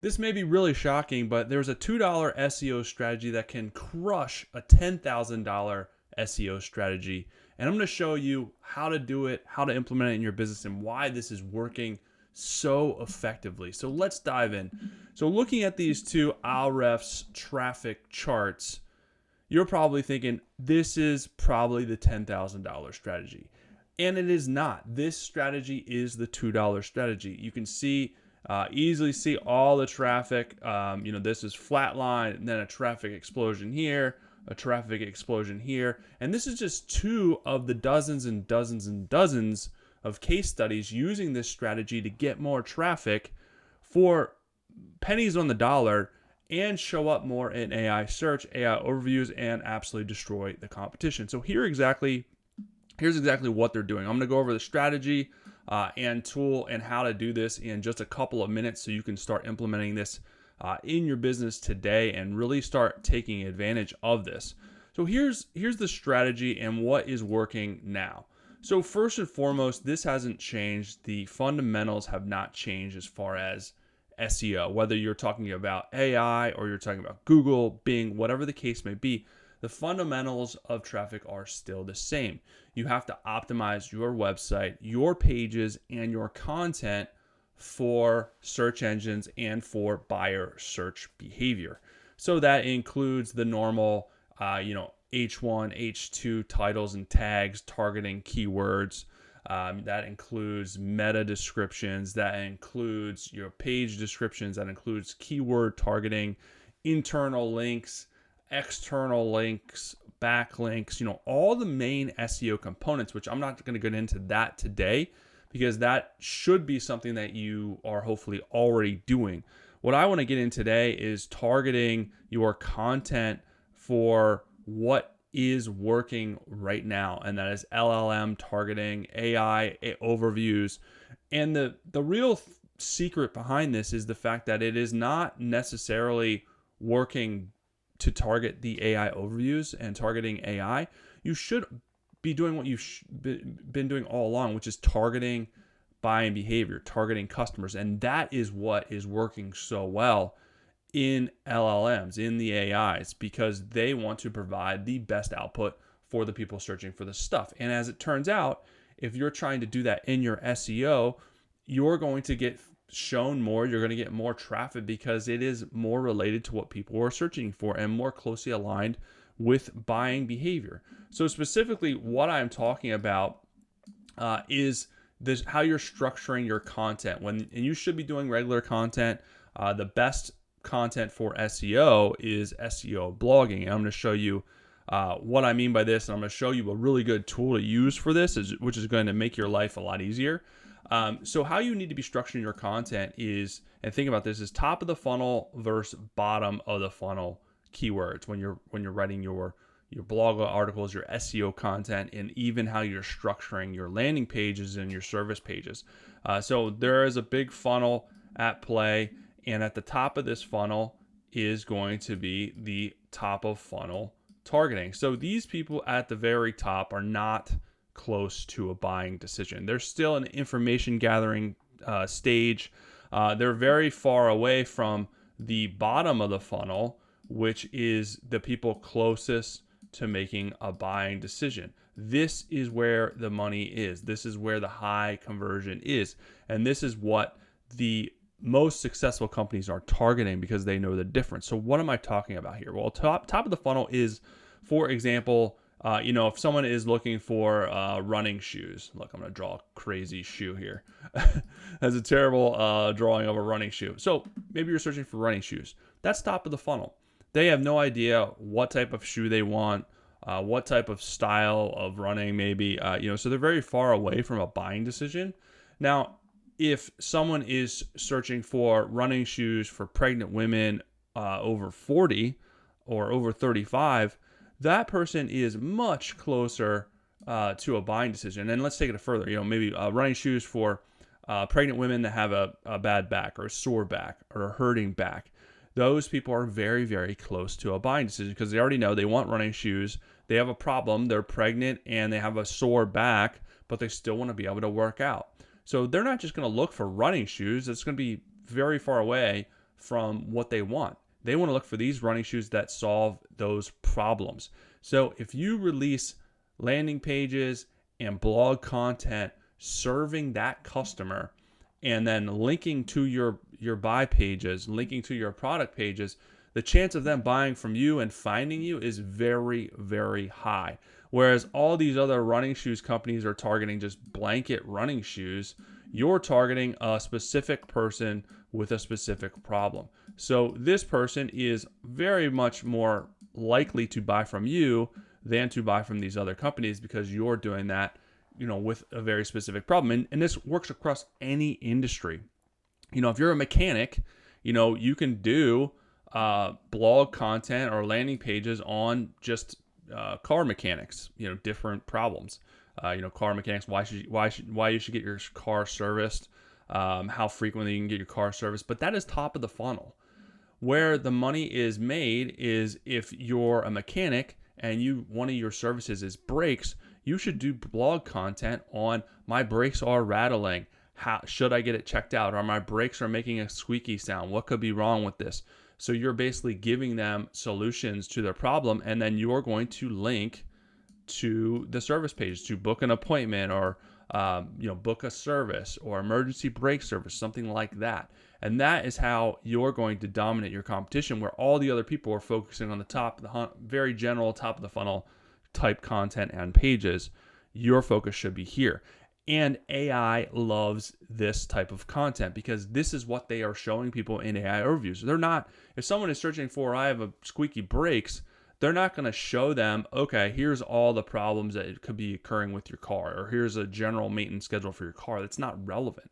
This may be really shocking, but there's a $2 SEO strategy that can crush a $10,000 SEO strategy. And I'm going to show you how to do it, how to implement it in your business, and why this is working so effectively. So let's dive in. So looking at these two Ahrefs traffic charts, you're probably thinking this is probably the $10,000 strategy. And it is not. This strategy is the $2 strategy. You can see easily see all the traffic. This is flatline, and then a traffic explosion here, a traffic explosion here. And this is just two of the dozens and dozens and dozens of case studies using this strategy to get more traffic for pennies on the dollar and show up more in AI search, AI overviews, and absolutely destroy the competition. So here's exactly what they're doing. I'm going to go over the strategy and tool and how to do this in just a couple of minutes so you can start implementing this in your business today and really start taking advantage of this. So here's the strategy and what is working now. So first and foremost, this hasn't changed. The fundamentals have not changed as far as SEO, whether you're talking about AI or you're talking about Google, Bing, whatever the case may be. The fundamentals of traffic are still the same. You have to optimize your website, your pages, and your content for search engines and for buyer search behavior. So that includes the normal, H1, H2 titles and tags, targeting keywords. That includes meta descriptions. That includes your page descriptions. That includes keyword targeting, internal links, external links, backlinks, all the main SEO components, which I'm not going to get into that today because that should be something that you are hopefully already doing. What I want to get in today is targeting your content for what is working right now, and that is LLM targeting, AI overviews. And the real secret behind this is the fact that it is not necessarily working to target the AI overviews and targeting AI. You should be doing what you've been doing all along, which is targeting buying behavior, targeting customers. And that is what is working so well in LLMs, in the AIs, because they want to provide the best output for the people searching for the stuff. And as it turns out, if you're trying to do that in your SEO, you're going to get shown more, you're going to get more traffic because it is more related to what people are searching for and more closely aligned with buying behavior. So specifically what I'm talking about is this, how you're structuring your content. And you should be doing regular content. The best content for SEO is SEO blogging. And I'm going to show you what I mean by this. And I'm going to show you a really good tool to use for this, which is going to make your life a lot easier. So how you need to be structuring your content is, and think about this, is top of the funnel versus bottom of the funnel keywords when you're writing your blog articles, your SEO content, and even how you're structuring your landing pages and your service pages. So there is a big funnel at play, and at the top of this funnel is going to be the top of funnel targeting. So these people at the very top are not close to a buying decision. They're still in the information gathering stage. They're very far away from the bottom of the funnel, which is the people closest to making a buying decision. This is where the money is. This is where the high conversion is. And this is what the most successful companies are targeting because they know the difference. So what am I talking about here? Well, top of the funnel is, for example, if someone is looking for running shoes. Look, I'm going to draw a crazy shoe here. That's a terrible drawing of a running shoe. So maybe you're searching for running shoes. That's top of the funnel. They have no idea what type of shoe they want, what type of style of running maybe. So they're very far away from a buying decision. Now, if someone is searching for running shoes for pregnant women over 40 or over 35, that person is much closer to a buying decision. And let's take it further. Maybe running shoes for pregnant women that have a bad back or a sore back or a hurting back. Those people are very, very close to a buying decision because they already know they want running shoes. They have a problem. They're pregnant and they have a sore back, but they still want to be able to work out. So they're not just going to look for running shoes. It's going to be very far away from what they want. They want to look for these running shoes that solve those problems. So if you release landing pages and blog content serving that customer, and then linking to your buy pages, linking to your product pages, the chance of them buying from you and finding you is very, very high. Whereas all these other running shoes companies are targeting just blanket running shoes, you're targeting a specific person with a specific problem. So this person is very much more likely to buy from you than to buy from these other companies, because you're doing that, with a very specific problem. And this works across any industry. If you're a mechanic, you can do blog content or landing pages on just car mechanics, different problems. Car mechanics, why you should get your car serviced, how frequently you can get your car serviced. But that is top of the funnel. Where the money is made is if you're a mechanic and one of your services is brakes, you should do blog content on my brakes are rattling. How should I get it checked out? Or my brakes are making a squeaky sound. What could be wrong with this? So you're basically giving them solutions to their problem, and then you're going to link to the service page to book an appointment or book a service or emergency brake service, something like that. And that is how you're going to dominate your competition, where all the other people are focusing on the top of the very general top of the funnel type content and pages. Your focus should be here. And AI loves this type of content because this is what they are showing people in AI overviews. They're not, if someone is searching for, I have a squeaky brakes, they're not going to show them, okay, here's all the problems that could be occurring with your car, or here's a general maintenance schedule for your car. That's not relevant.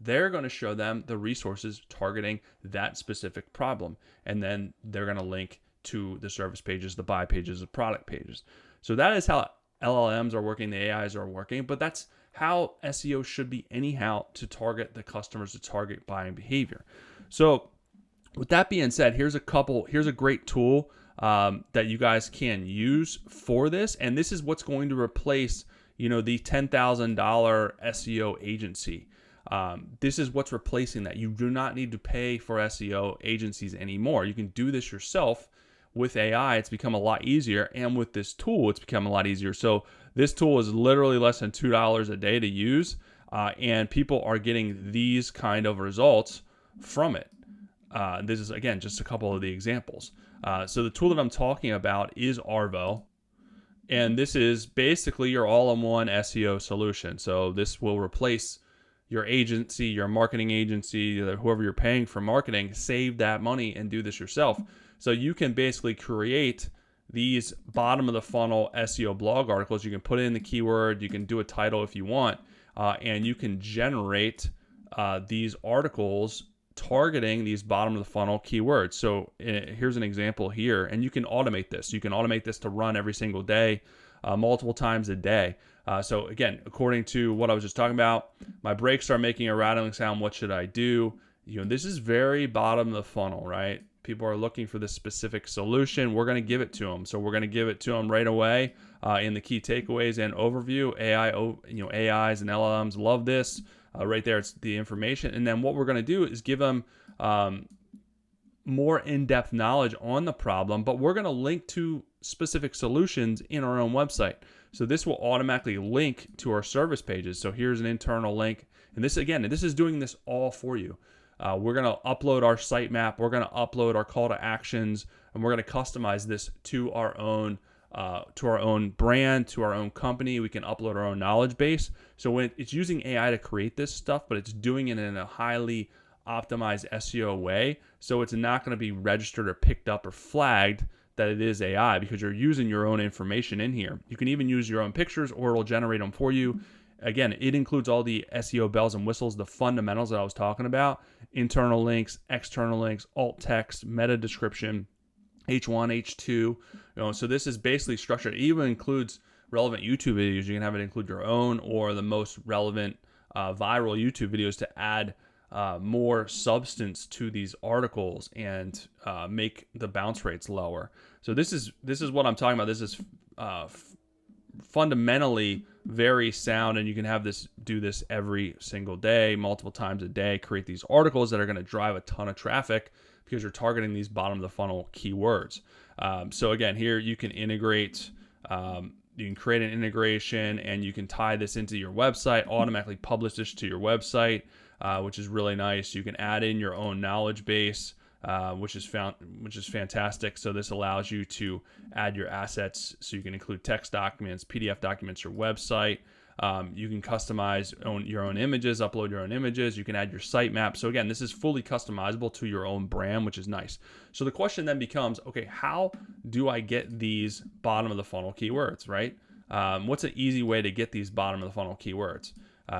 They're going to show them the resources targeting that specific problem. And then they're going to link to the service pages, the buy pages, the product pages. So that is how LLMs are working, the AIs are working, but that's how SEO should be anyhow, to target the customers, to target buying behavior. So with that being said, here's a great tool that you guys can use for this. And this is what's going to replace, the $10,000 SEO agency. This is what's replacing that. You do not need to pay for SEO agencies anymore. You can do this yourself. With AI, it's become a lot easier, and with this tool, it's become a lot easier. So this tool is literally less than $2 a day to use, and people are getting these kind of results from it. This is, again, just a couple of the examples. So the tool that I'm talking about is Arvow, and this is basically your all-in-one SEO solution. So this will replace your agency, your marketing agency, whoever you're paying for marketing. Save that money and do this yourself. So you can basically create these bottom of the funnel SEO blog articles. You can put in the keyword, you can do a title if you want, and you can generate these articles targeting these bottom of the funnel keywords. So here's an example here, and you can automate this. You can automate this to run every single day, multiple times a day. So again, according to what I was just talking about, my brakes are making a rattling sound. What should I do? This is very bottom of the funnel, right? People are looking for this specific solution. We're going to give it to them. So we're going to give it to them right away in the key takeaways and overview. AIs and LLMs love this. Right there, it's the information. And then what we're going to do is give them more in-depth knowledge on the problem, but we're going to link to specific solutions in our own website. So this will automatically link to our service pages. So here's an internal link. And this, again, this is doing this all for you. We're going to upload our sitemap. We're going to upload our call to actions, and we're going to customize this to our own brand, to our own company. We can upload our own knowledge base. So when it's using AI to create this stuff, but it's doing it in a highly optimized SEO way. So it's not going to be registered or picked up or flagged that it is AI, because you're using your own information in here. You can even use your own pictures, or it'll generate them for you. Again, it includes all the SEO bells and whistles, the fundamentals that I was talking about: internal links, external links, alt text, meta description, H1, H2. So this is basically structured. It even includes relevant YouTube videos. You can have it include your own or the most relevant viral YouTube videos to add more substance to these articles and make the bounce rates lower. So this is what I'm talking about. This is fundamentally very sound, and you can do this every single day, multiple times a day, create these articles that are going to drive a ton of traffic because you're targeting these bottom of the funnel keywords. So again, here you can integrate, you can create an integration, and you can tie this into your website, automatically publish this to your website, which is really nice. You can add in your own knowledge base, which is fantastic. So this allows you to add your assets, so you can include text documents, PDF documents, your website. You can customize your own images, upload your own images. You can add your sitemap. So again, this is fully customizable to your own brand, which is nice. So the question then becomes, okay, how do I get these bottom of the funnel keywords, right? What's an easy way to get these bottom of the funnel keywords?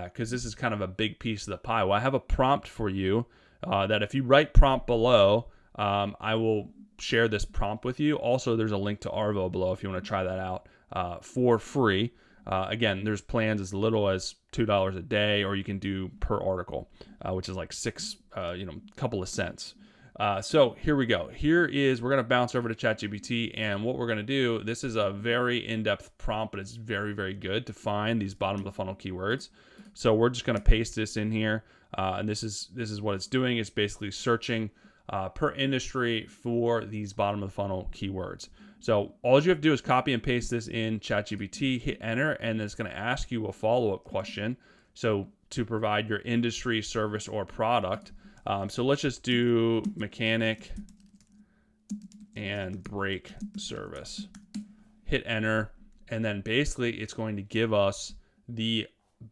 Because this is kind of a big piece of the pie. Well, I have a prompt for you that if you write prompt below, I will share this prompt with you. Also, there's a link to Arvow below if you want to try that out for free. Again, there's plans as little as $2 a day, or you can do per article, which is like couple of cents. So here we go. We're going to bounce over to ChatGPT, and what we're going to do, this is a very in-depth prompt, but it's very, very good to find these bottom of the funnel keywords. So we're just going to paste this in here. And this is what it's doing. It's basically searching per industry for these bottom of the funnel keywords. So all you have to do is copy and paste this in ChatGPT, hit enter, and it's going to ask you a follow-up question. So to provide your industry, service, or product. So let's just do mechanic and brake service. Hit enter, and then basically it's going to give us the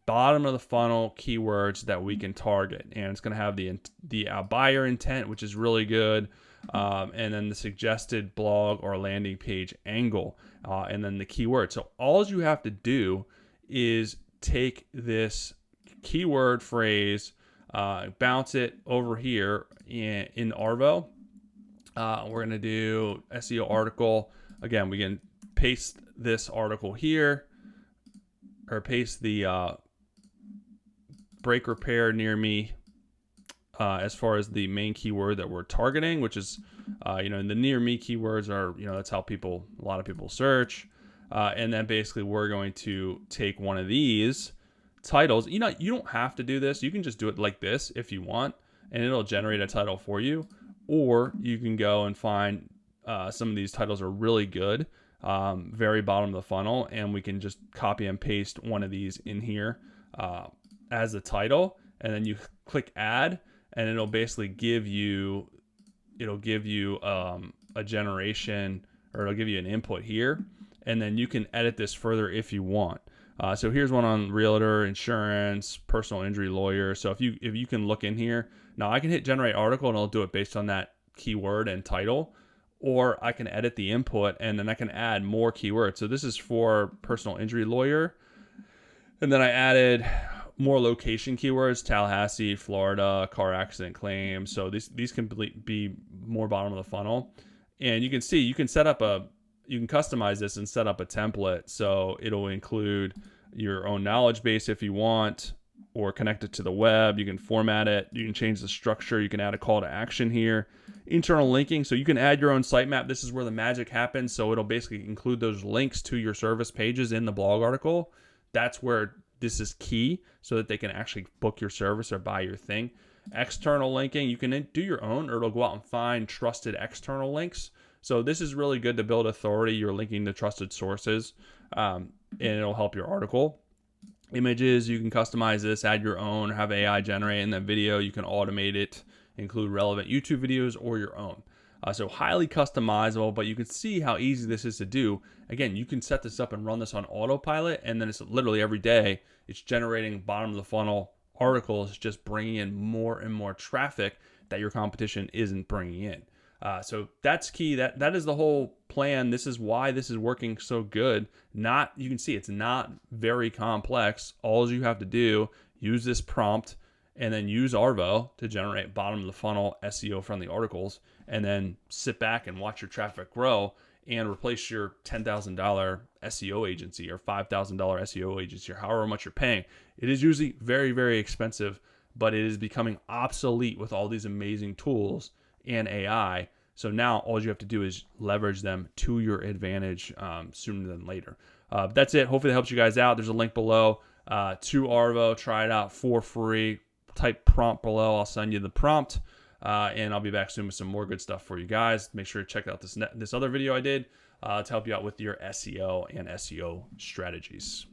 bottom of the funnel keywords that we can target, and it's going to have the buyer intent, which is really good, and then the suggested blog or landing page angle, and then the keyword. So all you have to do is take this keyword phrase, bounce it over here in Arvow. We're going to do SEO article. Again, we can paste this article here, or paste the brake repair near me as far as the main keyword that we're targeting, which is, the near me keywords are, that's how a lot of people search. And then basically we're going to take one of these titles. You don't have to do this. You can just do it like this if you want, and it'll generate a title for you. Or you can go and find some of these titles are really good, very bottom of the funnel, and we can just copy and paste one of these in here as the title, and then you click add, and it'll basically give you a generation, or it'll give you an input here, and then you can edit this further if you want. So here's one on realtor, insurance, personal injury lawyer. So if you can look in here, now I can hit generate article and it'll do it based on that keyword and title, or I can edit the input and then I can add more keywords. So this is for personal injury lawyer, and then I added more location keywords: Tallahassee, Florida, car accident claims. So these can be more bottom of the funnel, and you can see you can customize this and set up a template. So it'll include your own knowledge base if you want, or connect it to the web. You can format it. You can change the structure. You can add a call to action here. Internal linking. So you can add your own sitemap. This is where the magic happens. So it'll basically include those links to your service pages in the blog article. That's where this is key, so that they can actually book your service or buy your thing. External linking. You can do your own, or it'll go out and find trusted external links. So this is really good to build authority. You're linking to trusted sources, and it'll help your article. Images, you can customize this, add your own, have AI generate, and then video, you can automate it, include relevant YouTube videos or your own. So highly customizable, but you can see how easy this is to do. Again, you can set this up and run this on autopilot, and then it's literally every day, it's generating bottom of the funnel articles, just bringing in more and more traffic that your competition isn't bringing in. So that's key. That is the whole plan. This is why this is working so good. You can see it's not very complex. All you have to do, use this prompt, and then use Arvow to generate bottom of the funnel SEO friendly articles, and then sit back and watch your traffic grow and replace your $10,000 SEO agency or $5,000 SEO agency, or however much you're paying. It is usually very, very expensive, but it is becoming obsolete with all these amazing tools and AI. So now all you have to do is leverage them to your advantage sooner than later. That's it. Hopefully that helps you guys out. There's a link below to Arvow. Try it out for free. Type prompt below. I'll send you the prompt. And I'll be back soon with some more good stuff for you guys. Make sure to check out this other video I did to help you out with your SEO and SEO strategies.